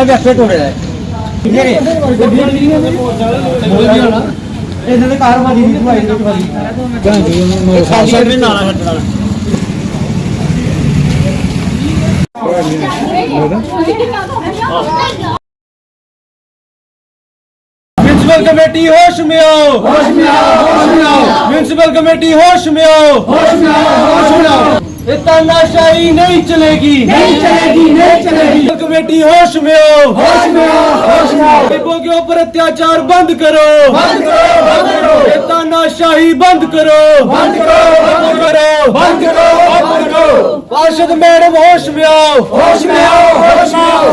Municipal committee होश में आओ, होश में आओ, होश में आओ। म्युनिसिपल कमेटी होश में आओ, होश में आओ, होश में आओ। ये तानाशाही नहीं चलेगी, नहीं चलेगी, नहीं चलेगी। कमेटी होश में आओ, होश में आओ, होश में आओ। गरीबों के ऊपर अत्याचार बंद करो, बंद करो, बंद करो। ये तानाशाही बंद करो, बंद करो, बंद करो, बंद करो, बंद करो। पार्षद मैडम होश में आओ, होश में आओ, होश में आओ,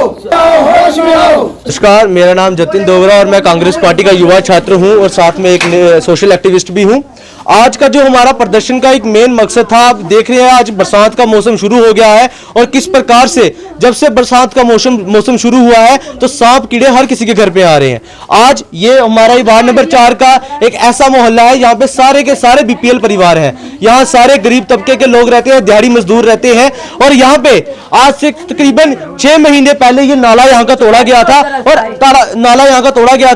होश में आओ। नमस्कार, मेरा नाम जतिन दोगरा और मैं कांग्रेस पार्टी का युवा छात्र हूं और साथ में एक सोशल एक्टिविस्ट भी हूं। आज का जो हमारा प्रदर्शन का एक मेन मकसद था, आप देख रहे हैं आज बरसात का मौसम शुरू हो गया है और किस प्रकार से जब से बरसात का मौसम शुरू हुआ है तो सांप कीड़े हर किसी के घर पे आ रहे हैं। आज ये हमारा वार्ड नंबर 4 का एक ऐसा मोहल्ला है, यहाँ पे सारे के सारे बीपीएल परिवार हैं, यहाँ सारे गरीब तबके के लोग रहते हैं, दिहाड़ी मजदूर रहते हैं और यहाँ पे आज से तकरीबन 6 महीने पहले ये नाला यहाँ का तोड़ा गया था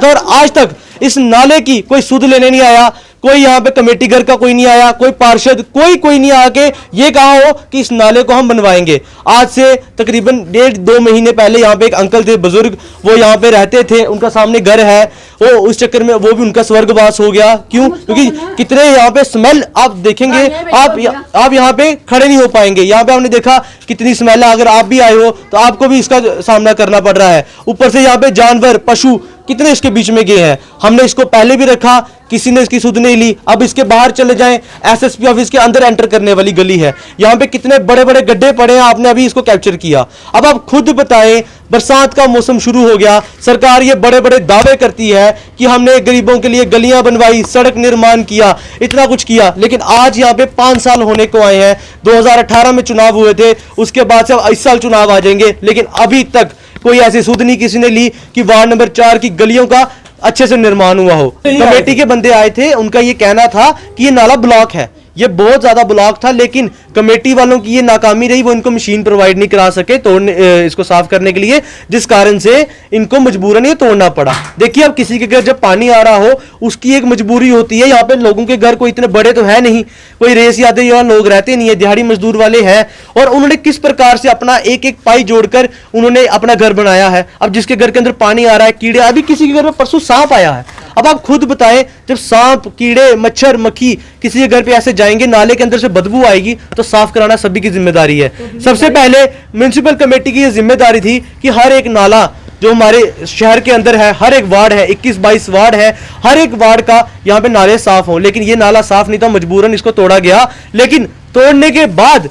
और आज तक इस नाले की कोई सुध लेने नहीं आया, कोई यहाँ पे कमेटी घर का कोई नहीं आया, कोई पार्षद कोई नहीं आके ये कहा हो कि इस नाले को हम बनवाएंगे। आज से तकरीबन 1.5-2 महीने पहले यहाँ पे एक अंकल थे बुजुर्ग, वो यहाँ पे रहते थे, उनका सामने घर है, वो उस चक्कर में वो भी उनका स्वर्गवास हो गया। क्यों? क्योंकि कितने यहाँ पे स्मेल आप देखेंगे, आप यहाँ पे खड़े नहीं हो पाएंगे। यहाँ पे हमने देखा कितनी स्मेल है, अगर आप भी आए हो तो आपको भी इसका सामना करना पड़ रहा है। ऊपर से यहाँ पे जानवर पशु कितने इसके बीच में गए हैं। हमने इसको पहले भी रखा, किसी ने इसकी सुध नहीं ली। अब इसके बाहर चले जाएं, एसएसपी ऑफिस के अंदर एंटर करने वाली गली है, यहाँ पे कितने बड़े बड़े गड्ढे पड़े हैं, आपने अभी इसको कैप्चर किया। अब आप खुद बताएं, बरसात का मौसम शुरू हो गया, सरकार ये बड़े बड़े दावे करती है कि हमने गरीबों के लिए गलियां बनवाई, सड़क निर्माण किया, इतना कुछ किया, लेकिन आज यहाँ पे 5 साल होने को आए हैं। 2018 में चुनाव हुए थे, उसके बाद से इस साल चुनाव आ जाएंगे, लेकिन अभी तक कोई ऐसी सुध नहीं किसी ने ली कि वार्ड नंबर 4 की गलियों का अच्छे से निर्माण हुआ हो। कमेटी के बंदे आए थे, उनका ये कहना था कि ये नाला ब्लॉक है, ये बहुत ज्यादा ब्लॉक था, लेकिन कमेटी वालों की ये नाकामी रही, वो इनको मशीन प्रोवाइड नहीं करा सके तोड़ने इसको साफ करने के लिए, जिस कारण से इनको मजबूरन ये तोड़ना पड़ा। देखिए, अब किसी के घर जब पानी आ रहा हो उसकी एक मजबूरी होती है। यहाँ पे लोगों के घर कोई इतने बड़े तो है नहीं, कोई रेस यादे या लोग रहते नहीं है, दिहाड़ी मजदूर वाले हैं, और उन्होंने किस प्रकार से अपना एक एक पाई जोड़कर उन्होंने अपना घर बनाया है। अब जिसके घर के अंदर पानी आ रहा है, कीड़े, अभी किसी के घर में परसों सांप आया है। अब आप खुद बताएं, जब सांप कीड़े मच्छर मक्खी किसी के घर पे ऐसे जाएंगे, नाले के अंदर से बदबू आएगी, तो साफ कराना सभी की जिम्मेदारी है। सबसे पहले म्युनिसिपल कमेटी की यह जिम्मेदारी थी कि हर एक नाला जो हमारे शहर के अंदर है, हर एक वार्ड है, 21-22 वार्ड है, हर एक वार्ड का यहाँ पे नाले साफ हो, लेकिन ये नाला साफ नहीं था, मजबूरन इसको तोड़ा गया। लेकिन तोड़ने के बाद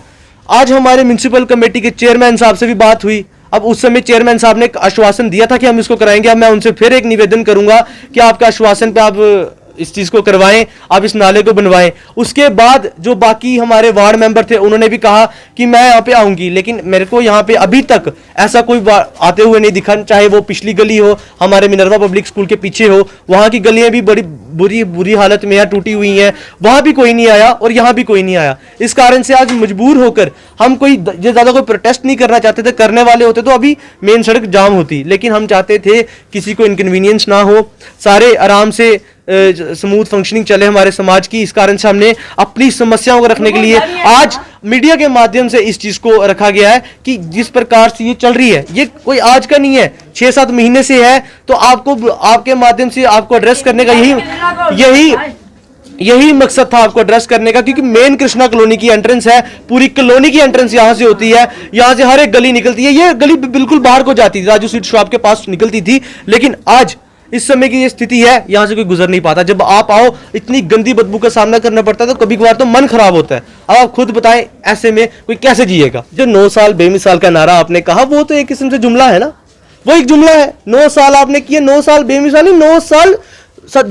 आज हमारे म्युनिसिपल कमेटी के चेयरमैन साहब से भी बात हुई। अब उस समय चेयरमैन साहब ने एक आश्वासन दिया था कि हम इसको कराएंगे। अब मैं उनसे फिर एक निवेदन करूंगा कि आपके आश्वासन पे आप इस चीज को करवाएं, आप इस नाले को बनवाएं। उसके बाद जो बाकी हमारे वार्ड मेंबर थे, उन्होंने भी कहा कि मैं यहाँ पे आऊंगी, लेकिन मेरे को यहाँ पे अभी तक ऐसा कोई आते हुए नहीं दिखा। चाहे वो पिछली गली हो, हमारे मिनर्वा पब्लिक स्कूल के पीछे हो, वहां की गलियां भी बड़ी बुरी हालत में है, टूटी हुई हैं, वहां भी कोई नहीं आया और यहाँ भी कोई नहीं आया। इस कारण से आज मजबूर होकर हम कोई ज्यादा कोई प्रोटेस्ट नहीं करना चाहते थे। करने वाले होते तो अभी मेन सड़क जाम होती, लेकिन हम चाहते थे किसी को इनकन्वीनियंस ना हो, सारे आराम से स्मूथ फंक्शनिंग चले हमारे समाज की। इस कारण से हमने अपनी समस्याओं को रखने के लिए आज मीडिया के माध्यम से इस चीज को रखा गया है कि जिस प्रकार से ये चल रही है, ये कोई आज का नहीं है, 6-7 महीने से है। तो आपको आपके माध्यम से आपको एड्रेस करने का यही मकसद था, आपको एड्रेस करने का, क्योंकि मेन कृष्णा कॉलोनी की एंट्रेंस है, पूरी कॉलोनी की एंट्रेंस यहां से होती है, यहां से हर एक गली निकलती है। ये गली बिल्कुल बाहर को जाती थी, राजू स्वीट शॉप के पास निकलती थी, लेकिन आज इस समय की ये स्थिति है, यहां से कोई गुजर नहीं पाता। जब आप आओ, इतनी गंदी बदबू का सामना करना पड़ता है, तो कभी कभार तो मन खराब होता है। अब आप खुद बताएं, ऐसे में कोई कैसे जिएगा? जो 9 साल बेमिसाल का नारा आपने कहा, वो तो एक किस्म से जुमला है ना, वो एक जुमला है। 9 साल आपने किए, 9 साल बेमिसाल, 9 साल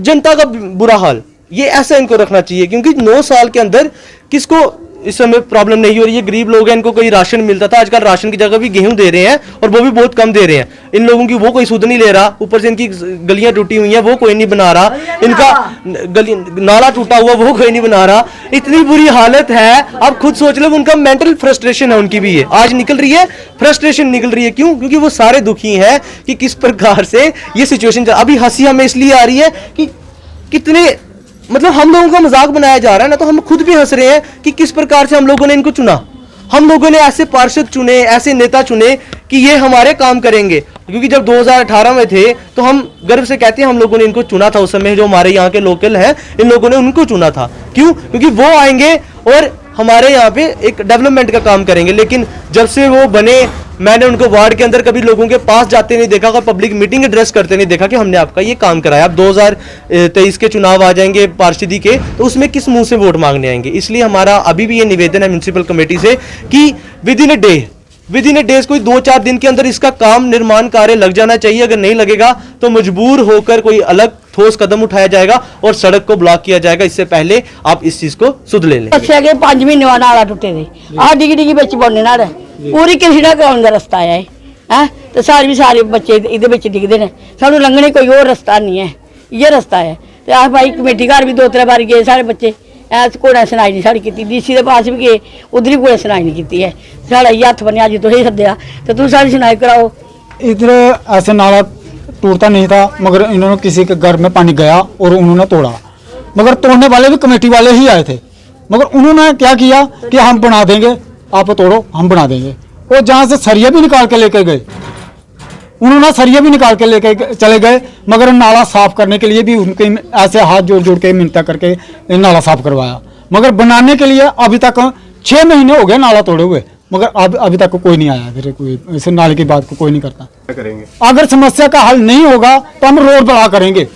जनता का बुरा हाल, ये ऐसा इनको रखना चाहिए। क्योंकि 9 साल के अंदर किसको इस समय प्रॉब्लम नहीं हो रही है। गरीब लोग हैं, इनको कोई राशन मिलता था, आजकल राशन की जगह भी गेहूं दे रहे हैं और वो भी बहुत कम दे रहे हैं। इन लोगों की वो कोई सुध नहीं ले रहा, ऊपर से इनकी गलियां टूटी हुई हैं वो कोई नहीं बना रहा, इनका गली नाला टूटा हुआ वो कोई नहीं बना रहा। इतनी बुरी हालत है, आप खुद सोच लो। उनका मेंटल फ्रस्ट्रेशन है, उनकी भी है, आज निकल रही है, फ्रस्ट्रेशन निकल रही है। क्यों? क्योंकि वो सारे दुखी हैं कि किस प्रकार से ये सिचुएशन। अभी हंसी हमें इसलिए आ रही है कि कितने मतलब हम लोगों का मजाक बनाया जा रहा है ना, तो हम खुद भी हंस रहे हैं कि किस प्रकार से हम लोगों ने इनको चुना। हम लोगों ने ऐसे पार्षद चुने, ऐसे नेता चुने कि ये हमारे काम करेंगे। क्योंकि जब 2018 में थे तो हम गर्व से कहते हैं हम लोगों ने इनको चुना था। उस समय जो हमारे यहाँ के लोकल हैं, इन लोगों ने उनको चुना था। क्यों? क्योंकि वो आएंगे और हमारे यहाँ पे एक डेवलपमेंट का काम करेंगे। लेकिन जब से वो बने, मैंने उनको वार्ड के अंदर कभी लोगों के पास जाते नहीं देखा, और पब्लिक मीटिंग एड्रेस करते नहीं देखा कि हमने आपका ये काम कराया। अब 2023 के चुनाव आ जाएंगे पार्षदी के, तो उसमें किस मुंह से वोट मांगने आएंगे। इसलिए हमारा अभी भी ये निवेदन है म्युनिसिपल कमेटी से कि विद इन ए डेज कोई 2-4 दिन के अंदर इसका काम निर्माण कार्य लग जाना चाहिए। अगर नहीं लगेगा तो मजबूर होकर कोई अलग ठोस कदम उठाया जाएगा और सड़क को ब्लॉक किया जाएगा। इससे पहले आप इस चीज को सुध ले लें। अच्छा के 5 महीने बाद नाला टुटे थे, आ डिगी डिगी बच्चे बोलने नाल पूरी किसीड़ा कराने का रास्ता है तो सारे बच्चे इहदे विच डिगदे ने। सानू लंघने कोई और रास्ता नहीं है, ये रास्ता है। तो आ भाई कमेटी घर भी 2-3 बार गए सारे बच्चे, ऐस घोड़ा सुनाई नहीं साड़ी की। DC के पास भी गए, उधर ही कोई सुनाई नहीं की है। साढ़ा ये हथ बनया जो तुम सद्या तो तू सारी सुनाई कराओ। इधर ऐसे नाला टूटता नहीं था, मगर इन्होंने किसी के घर में पानी गया और उन्होंने तोड़ा। मगर तोड़ने वाले भी कमेटी वाले ही आए थे, मगर उन्होंने क्या किया कि हम बना देंगे, आप तोड़ो हम बना देंगे। और जहाँ से सरिया भी निकाल के लेके गए, उन्होंने सरिया भी निकाल के लेके चले गए। मगर नाला साफ करने के लिए भी उनके ऐसे हाथ जोड़ जोड़ के मिन्नत करके नाला साफ करवाया। मगर बनाने के लिए अभी तक 6 महीने हो गए नाला तोड़े हुए, मगर अभी तक कोई नहीं आया। फिर कोई इस नाले की बात को कोई नहीं करता। करेंगे। अगर समस्या का हल नहीं होगा तो हम रोड बढ़ा करेंगे।